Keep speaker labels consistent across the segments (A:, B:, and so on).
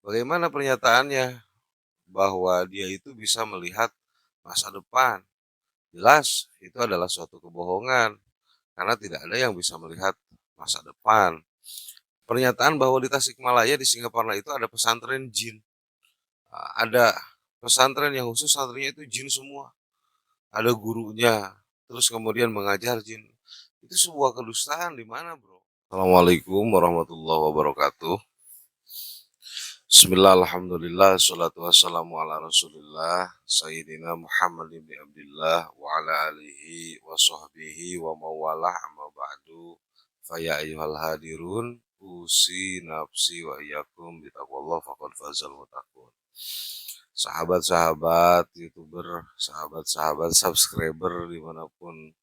A: Bagaimana pernyataannya bahwa dia itu bisa melihat masa depan? Jelas itu adalah suatu kebohongan karena tidak ada yang bisa melihat masa depan. Pernyataan bahwa di Tasikmalaya di Singaparna itu ada pesantren jin, ada pesantren yang khusus santrinya itu jin semua, ada gurunya, terus kemudian mengajar jin. Itu sebuah kedustaan di mana, Bro? Assalamualaikum warahmatullahi wabarakatuh. Bismillah, alhamdulillah, salatu wassalamu ala rasulillah, Sayyidina Muhammad ibn Abdullah, wa ala alihi wa sahbihi wa mawalah amma ba'du, faya ayyuhal hadirun, usi nafsi wa iyyakum bitaqwallah faqad fazal muttaqun. Sahabat-sahabat youtuber, sahabat-sahabat subscriber dimanapun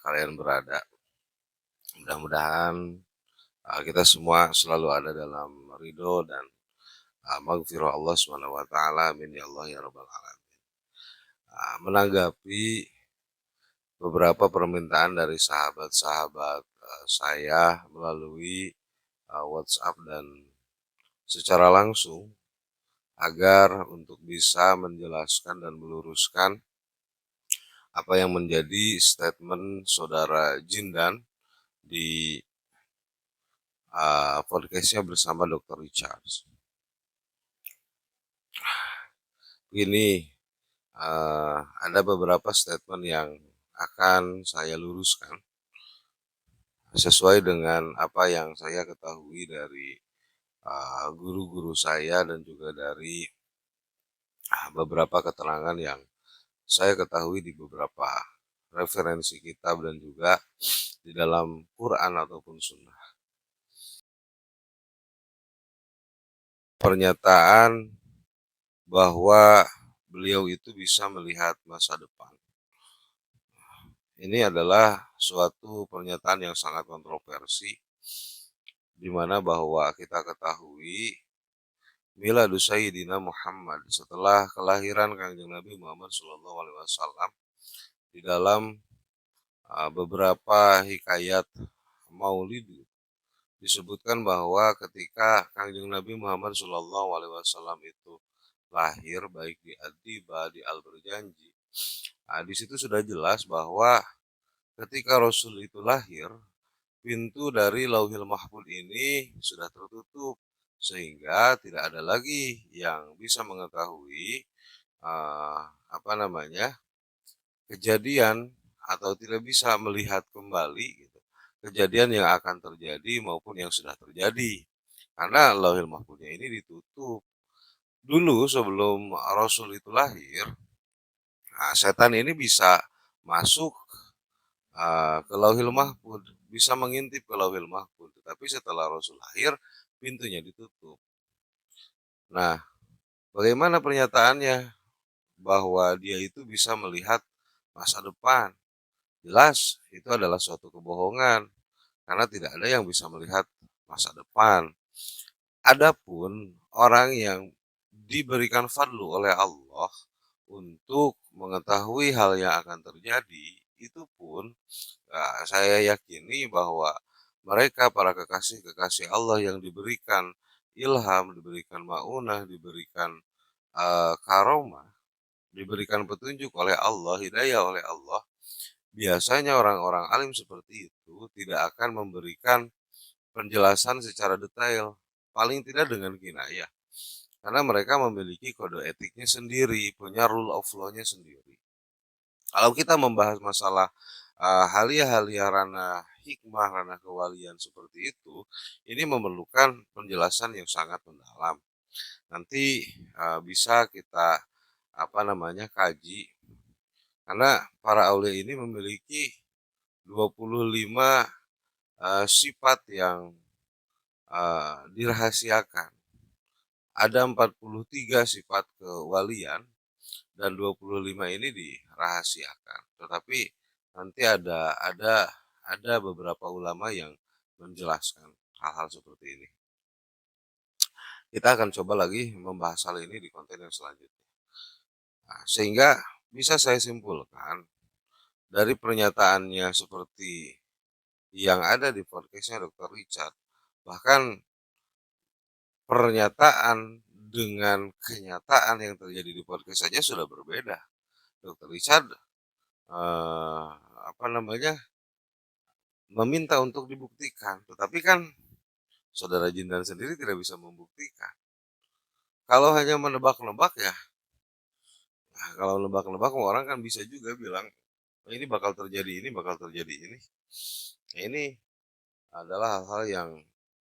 A: kalian berada, mudah-mudahan kita semua selalu ada dalam ridho dan maghfirah Allah Subhanahu wa taala. Amin ya Allah ya rabbal alamin. Menanggapi beberapa permintaan dari sahabat-sahabat saya melalui WhatsApp dan secara langsung agar untuk bisa menjelaskan dan meluruskan apa yang menjadi statement saudara Jindan di podcastnya bersama Dr. Richards. Ini ada beberapa statement yang akan saya luruskan sesuai dengan apa yang saya ketahui dari guru-guru saya dan juga dari beberapa keterangan yang saya ketahui di beberapa referensi kitab dan juga di dalam Quran ataupun Sunnah. Pernyataan bahwa beliau itu bisa melihat masa depan. Ini adalah suatu pernyataan yang sangat kontroversi, di mana bahwa kita ketahui Miladus Sayyidina Muhammad setelah kelahiran Kanjeng Nabi Muhammad SAW di dalam beberapa hikayat Maulid disebutkan bahwa ketika Kanjeng Nabi Muhammad SAW itu lahir baik di Adiba di Al-Berjanji, di situ sudah jelas bahwa ketika Rasul itu lahir, pintu dari Lauhil Mahfud ini sudah tertutup sehingga tidak ada lagi yang bisa mengetahui uh, apa namanya kejadian atau tidak bisa melihat kembali gitu, kejadian yang akan terjadi maupun yang sudah terjadi karena Lauhil Mahfudnya ini ditutup. Dulu sebelum Rasul itu lahir, setan ini bisa masuk ke Lauhil Mahfud, bisa mengintip ke Lauhil Mahfud, tetapi setelah Rasul lahir pintunya ditutup. Nah, bagaimana pernyataannya bahwa dia itu bisa melihat masa depan? Jelas itu adalah suatu kebohongan karena tidak ada yang bisa melihat masa depan. Adapun orang yang diberikan fadlu oleh Allah untuk mengetahui hal yang akan terjadi, itu pun saya yakini bahwa mereka para kekasih-kekasih Allah yang diberikan ilham, diberikan maunah, diberikan karomah, diberikan petunjuk oleh Allah, hidayah oleh Allah, biasanya orang-orang alim seperti itu tidak akan memberikan penjelasan secara detail, paling tidak dengan kinayah. Karena mereka memiliki kode etiknya sendiri, punya rule of law-nya sendiri. Kalau kita membahas masalah halia-halia ranah hikmah, ranah kewalian seperti itu, ini memerlukan penjelasan yang sangat mendalam. Nanti bisa kita kaji karena para aulia ini memiliki 25 sifat yang dirahasiakan. Ada 43 sifat kewalian dan 25 ini dirahasiakan. Tetapi nanti ada beberapa ulama yang menjelaskan hal-hal seperti ini. Kita akan coba lagi membahas hal ini di konten yang selanjutnya. Sehingga bisa saya simpulkan dari pernyataannya seperti yang ada di podcastnya Dr. Richard, bahkan pernyataan dengan kenyataan yang terjadi di podcast saja sudah berbeda. Dokter Richard, eee, apa namanya, meminta untuk dibuktikan, tetapi kan saudara Jindan sendiri tidak bisa membuktikan. Kalau hanya menebak-nebak ya, kalau nebak-nebak orang kan bisa juga bilang, "Oh, ini bakal terjadi ini, bakal terjadi ini." Nah, ini adalah hal-hal yang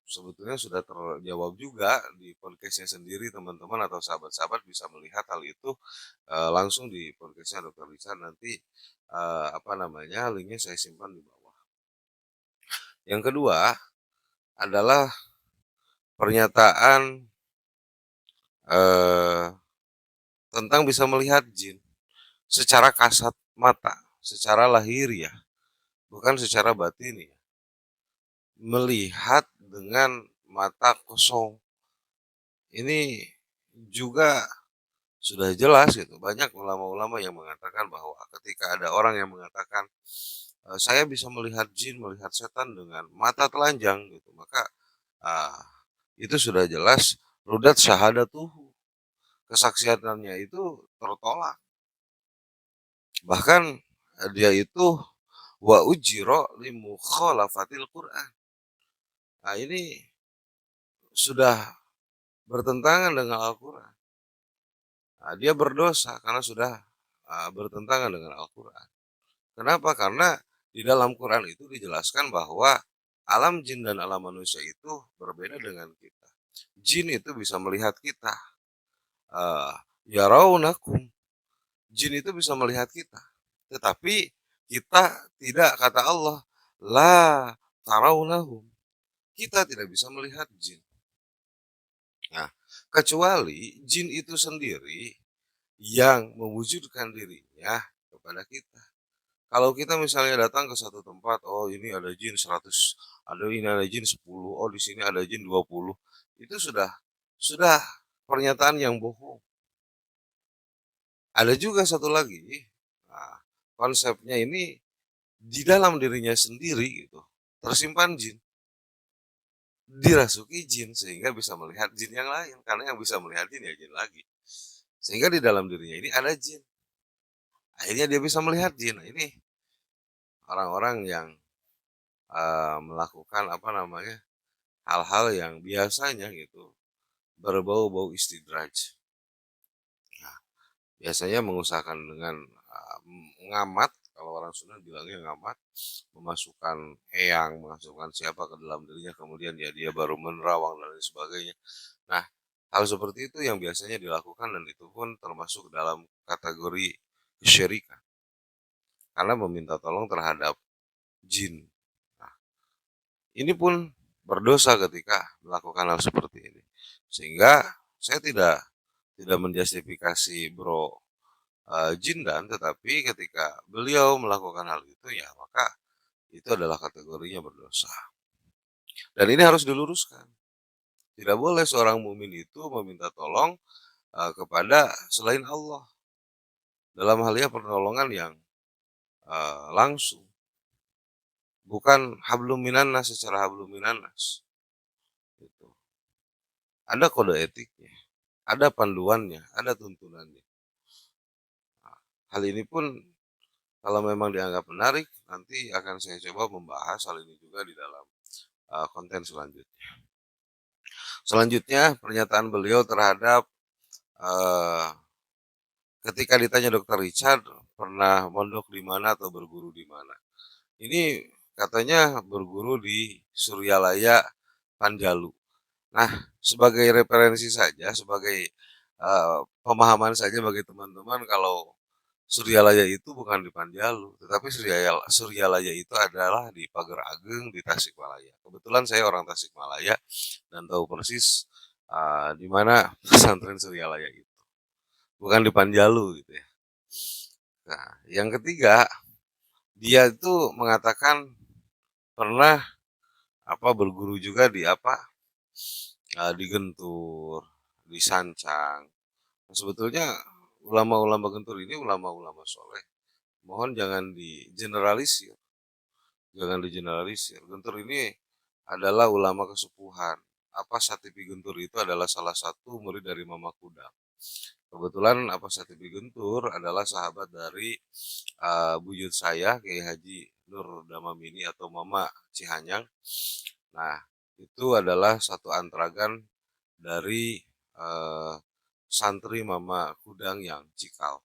A: sebetulnya sudah terjawab juga di podcast-nya sendiri, teman-teman atau sahabat-sahabat bisa melihat hal itu, langsung di podcast-nya Dokter Richard nanti, apa namanya, linknya saya simpan di bawah. Yang kedua adalah pernyataan, eee, tentang bisa melihat jin secara kasat mata, secara lahiriah, bukan secara batiniah. Melihat dengan mata kosong. Ini juga sudah jelas gitu, banyak ulama-ulama yang mengatakan bahwa ketika ada orang yang mengatakan, "Saya bisa melihat jin, melihat setan dengan mata telanjang," gitu, maka, eee, itu sudah jelas rudat syahadatuhu, kesaksiannya itu tertolak. Bahkan, dia itu wa ujiro li mukhalafatil Qur'an. Nah, ini sudah bertentangan dengan Al-Quran. Nah, dia berdosa karena sudah bertentangan dengan Al-Quran. Kenapa? Karena di dalam Quran itu dijelaskan bahwa alam jin dan alam manusia itu berbeda dengan kita. Jin itu bisa melihat kita. Uh, Yarawnakum. Jin itu bisa melihat kita. Tetapi kita tidak, kata Allah, la tarawnahum. Kita tidak bisa melihat jin. Nah, kecuali jin itu sendiri yang mewujudkan dirinya kepada kita. Kalau kita misalnya datang ke satu tempat, oh ini ada jin 100, ada ini ada jin 10, oh di sini ada jin 20. Itu sudah pernyataan yang bohong. Ada juga satu lagi, nah, konsepnya ini di dalam dirinya sendiri gitu, tersimpan jin, dirasuki jin sehingga bisa melihat jin yang lain karena yang bisa melihat jin ya jin lagi. Sehingga di dalam dirinya ini ada jin. Akhirnya dia bisa melihat jin. Nah, ini orang-orang yang melakukan apa namanya, hal-hal yang biasanya gitu berbau-bau istidraj. Nah, biasanya mengusahakan dengan ngamat, kalau orang Sunda bilangnya ngamat, memasukkan eyang, memasukkan siapa ke dalam dirinya, kemudian ya dia baru menerawang dan lain sebagainya. Nah, hal seperti itu yang biasanya dilakukan dan itu pun termasuk dalam kategori kesyirikan. Karena meminta tolong terhadap jin. Nah, ini pun berdosa ketika melakukan hal seperti ini. Sehingga saya tidak menjustifikasi Bro Jindan, tetapi ketika beliau melakukan hal itu ya maka itu adalah kategorinya berdosa. Dan ini harus diluruskan. Tidak boleh seorang mukmin itu meminta tolong kepada selain Allah dalam halnya pertolongan yang langsung, bukan hablum minannas secara hablum minannas. Gitu. Ada kode etiknya, ada panduannya, ada tuntunannya. Nah, hal ini pun kalau memang dianggap menarik, nanti akan saya coba membahas hal ini juga di dalam konten selanjutnya. Selanjutnya, pernyataan beliau terhadap uh, ketika ditanya Dokter Richard pernah mondok di mana atau berguru di mana. Ini katanya berguru di Suryalaya Panjalu. Nah, sebagai referensi saja, sebagai pemahaman saja bagi teman-teman, kalau Suryalaya itu bukan di Panjalu, tetapi Suryalaya itu adalah di Pagar Ageng di Tasikmalaya. Kebetulan saya orang Tasikmalaya dan tahu persis di mana pesantren Suryalaya itu. Bukan di Panjalu gitu ya. Nah, yang ketiga, dia itu mengatakan pernah berguru juga di di Gentur, di Sancang. Nah, sebetulnya ulama-ulama Gentur ini ulama-ulama soleh. Mohon jangan digeneralisir. Jangan digeneralisir. Gentur ini adalah ulama kesepuhan. apa Satipi Guntur itu adalah salah satu murid dari Mama Kuda. Kebetulan apa Satipi Guntur adalah sahabat dari buyut saya Kiai Haji Nur Damamini atau Mama Cihanyang. Nah, itu adalah satu antragan dari santri Mama Kudang yang Cikal.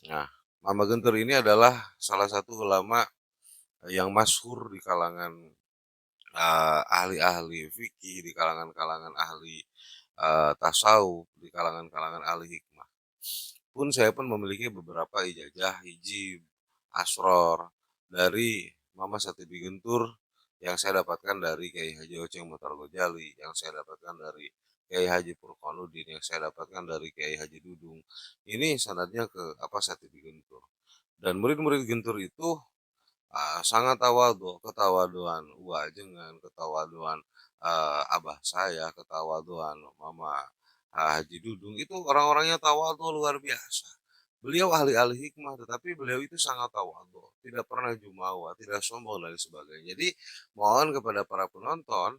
A: Nah, Mama Guntur ini adalah salah satu ulama yang masyhur di kalangan ahli-ahli fikih, di kalangan-kalangan ahli tasawuf, di kalangan-kalangan ahli hikmah. Saya pun memiliki beberapa ijazah, hijib, asror dari Mama Satipi Guntur yang saya dapatkan dari Kiai Haji Oceng Muhtar Gojali, yang saya dapatkan dari Kiai Haji Purkonuddin, yang saya dapatkan dari Kiai Haji Dudung. Ini sanadnya ke apa Satipi Guntur. Dan murid-murid Guntur itu sangat tawadhu, ketawaduan Uwajengan, ketawaduan abah saya, ketawaduan Mama Haji Dudung, itu orang-orangnya tawadhu luar biasa. Beliau ahli-ahli hikmah, tetapi beliau itu sangat tawadhu, tidak pernah jumawa, tidak sombong dan sebagainya. Jadi mohon kepada para penonton,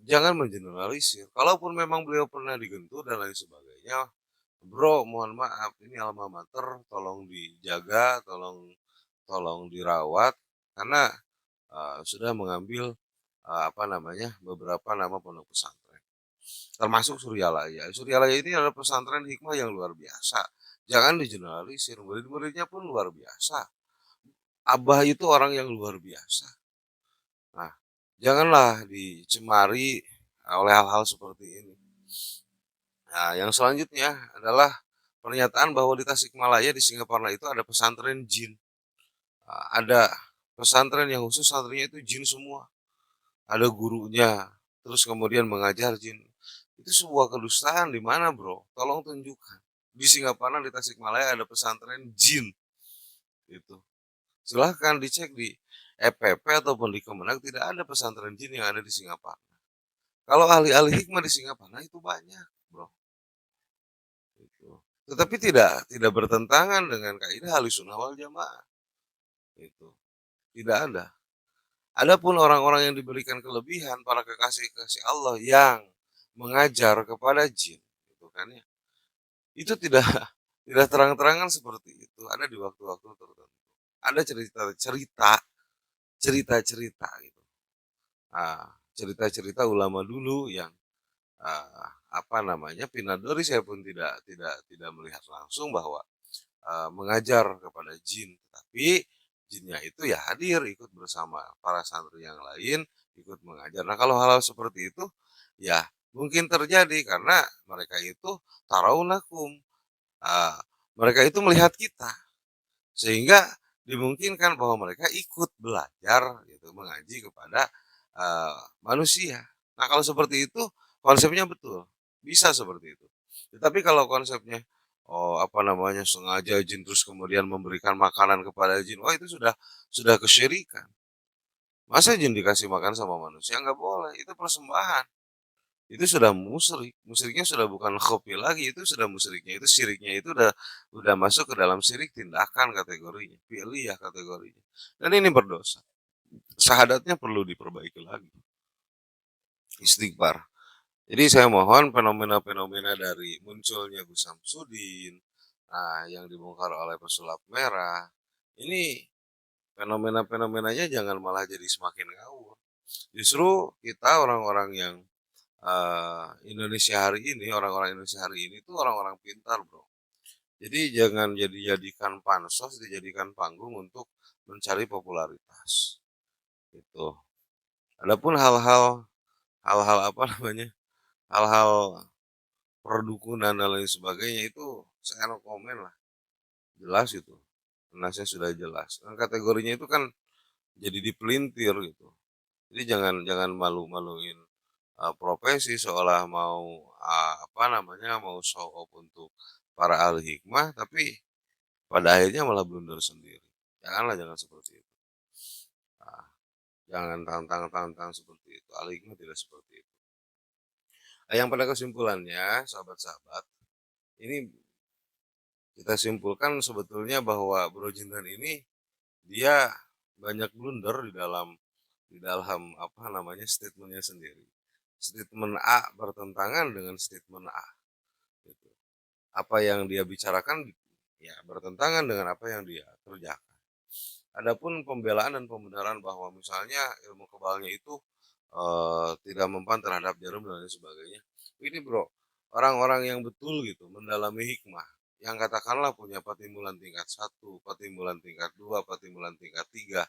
A: jangan mengeneralisir. Kalaupun memang beliau pernah digentur dan lain sebagainya, bro mohon maaf ini alma mater, tolong dijaga, tolong tolong dirawat karena sudah mengambil apa namanya beberapa nama pondok pesantren. Termasuk Suryalaya. Suryalaya ini adalah pesantren hikmah yang luar biasa. Jangan digeneralisir, murid-muridnya pun luar biasa. Abah itu orang yang luar biasa. Nah, janganlah dicemari oleh hal-hal seperti ini. Nah, yang selanjutnya adalah pernyataan bahwa di Tasikmalaya di Singaparna itu ada pesantren jin. Ada pesantren yang khusus santrinya itu jin semua. Ada gurunya, terus kemudian mengajar jin. Itu sebuah kedustaan di mana, Bro? Tolong tunjukkan. Di Singaparna di Tasikmalaya ada pesantren jin. Itu. Silahkan dicek di EPP ataupun di Kemenang tidak ada pesantren jin yang ada di Singaparna. Kalau ahli-ahli hikmah di Singaparna itu banyak, Bro. Itu. Tetapi tidak bertentangan dengan kaidah Ahlussunnah wal Jamaah. Itu. Tidak ada. Adapun orang-orang yang diberikan kelebihan, para kekasih-kekasih Allah yang mengajar kepada jin, gitu kan ya. Itu tidak tidak terang-terangan seperti itu. Ada di waktu-waktu tertentu. Ada cerita-cerita, cerita-cerita gitu. Cerita-cerita ulama dulu yang apa namanya pinadori saya pun tidak melihat langsung bahwa mengajar kepada jin, tapi jinnya itu ya hadir ikut bersama para santri yang lain ikut mengajar. Nah kalau hal-hal seperti itu ya mungkin terjadi karena mereka itu tarawunakum, uh, mereka itu melihat kita sehingga dimungkinkan bahwa mereka ikut belajar gitu mengaji kepada manusia. Nah kalau seperti itu konsepnya betul bisa seperti itu. Tetapi kalau konsepnya oh apa namanya sengaja jin terus kemudian memberikan makanan kepada jin, wah itu sudah kesyirikan. Masa jin dikasih makan sama manusia nggak boleh, itu persembahan. Itu sudah musyrik, musyriknya sudah bukan khofi lagi, itu sudah musyriknya, itu syiriknya itu udah masuk ke dalam syirik tindakan kategorinya, fi'liyah kategorinya. Dan ini berdosa. Syahadatnya perlu diperbaiki lagi. Istighfar. Jadi saya mohon fenomena-fenomena dari munculnya Gus Samsudin, yang dibongkar oleh pesulap merah, ini fenomena-fenomenanya jangan malah jadi semakin ngawur. Justru kita orang-orang yang Indonesia hari ini, orang-orang Indonesia hari ini itu orang-orang pintar, Bro. Jadi jangan jadikan pansos, dijadikan panggung untuk mencari popularitas. Itu. Adapun hal-hal apa namanya? Hal-hal perdukunan dan lain sebagainya itu saya no komen lah. Jelas itu. Nasnya sudah jelas. Dan kategorinya itu kan jadi dipelintir gitu. Jadi jangan jangan malu-maluin profesi seolah mau apa namanya mau show off untuk para ahli hikmah tapi pada akhirnya malah blunder sendiri. Jangan seperti itu. Nah, jangan tantang-tantang seperti itu. Ahli hikmah tidak seperti itu. Yang pada kesimpulannya, sahabat-sahabat, ini kita simpulkan sebetulnya bahwa Bro Jindan ini dia banyak blunder di dalam apa namanya statementnya sendiri. statement A bertentangan dengan statement A, gitu. Apa yang dia bicarakan, ya bertentangan dengan apa yang dia kerjakan. Adapun pembelaan dan pembenaran bahwa misalnya ilmu kebalnya itu, tidak mempan terhadap jarum dan lain sebagainya. Ini Bro, orang-orang yang betul gitu mendalami hikmah, yang katakanlah punya patimulan tingkat 1, patimulan tingkat 2, patimulan tingkat 3.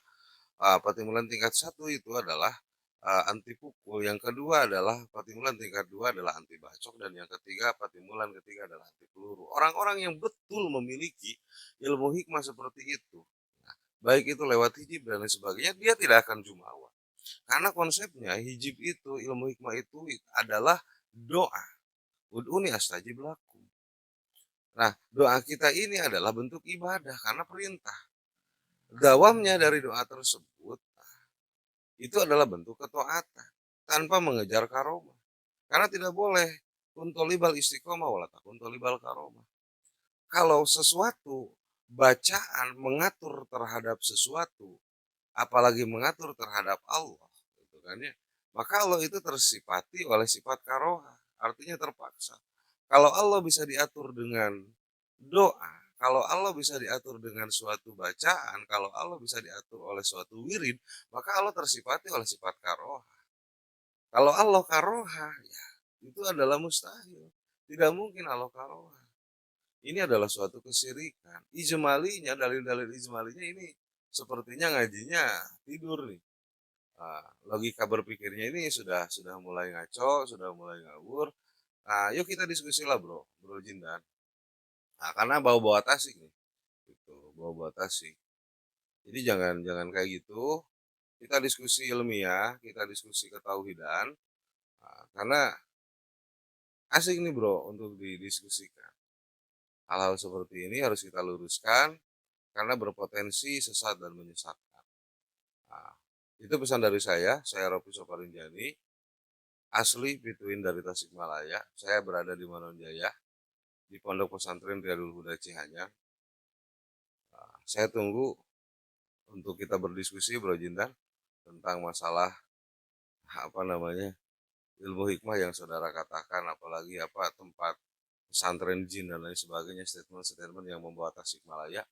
A: Patimulan tingkat 1 itu adalah, anti pukul, yang kedua adalah patimulan tingkat 2 adalah anti bacok, dan yang ketiga patimulan ketiga adalah anti peluru. Orang-orang yang betul memiliki ilmu hikmah seperti itu, nah, baik itu lewat hijib dan lain sebagainya, dia tidak akan jumawa. Karena konsepnya hijib itu, ilmu hikmah itu adalah doa, "Ud'uni astajib lakum." Nah, doa kita ini adalah bentuk ibadah karena perintah. Dawamnya dari doa tersebut, itu adalah bentuk ketaatan tanpa mengejar karomah. Karena tidak boleh kuntolibal istiqomah wala takuntolibal karomah. Kalau sesuatu bacaan mengatur terhadap sesuatu, apalagi mengatur terhadap Allah, gitu kan ya. Maka Allah itu tersifati oleh sifat karoha, artinya terpaksa. Kalau Allah bisa diatur dengan doa, kalau Allah bisa diatur dengan suatu bacaan, kalau Allah bisa diatur oleh suatu wirid, maka Allah tersifati oleh sifat karoha. Kalau Allah karoha, ya itu adalah mustahil. Tidak mungkin Allah karoha. Ini adalah suatu kesyirikan. Ijmalinya, dalil-dalil ijmalinya ini sepertinya ngajinya tidur nih. Logika berpikirnya ini sudah mulai ngaco, sudah mulai ngawur. Nah, yuk kita diskusi lah bro, bro Jindan. Nah, karena bawa-bawa tasik nih, gitu, bawa-bawa tasik. Jadi jangan jangan kayak gitu. Kita diskusi ilmiah, kita diskusi ketauhidan. Karena asik nih bro untuk didiskusikan. Hal-hal seperti ini harus kita luruskan karena berpotensi sesat dan menyesatkan. Nah, itu pesan dari saya Ropi Soparinjani, asli Pituin dari Tasikmalaya. Saya berada di Manonjaya, di Pondok Pesantren Riyadul Huda Cihanyar. Saya tunggu untuk kita berdiskusi Bro Jindan tentang masalah apa namanya ilmu hikmah yang saudara katakan, apalagi apa tempat pesantren jin dan lain sebagainya, statement-statement yang membawa Tasikmalaya,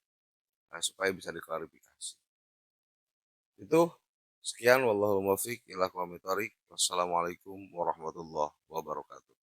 A: supaya bisa diklarifikasi. Itu sekian, wallahul muwaffiq ila aqwamit thoriq. Wassalamualaikum warahmatullahi wabarakatuh.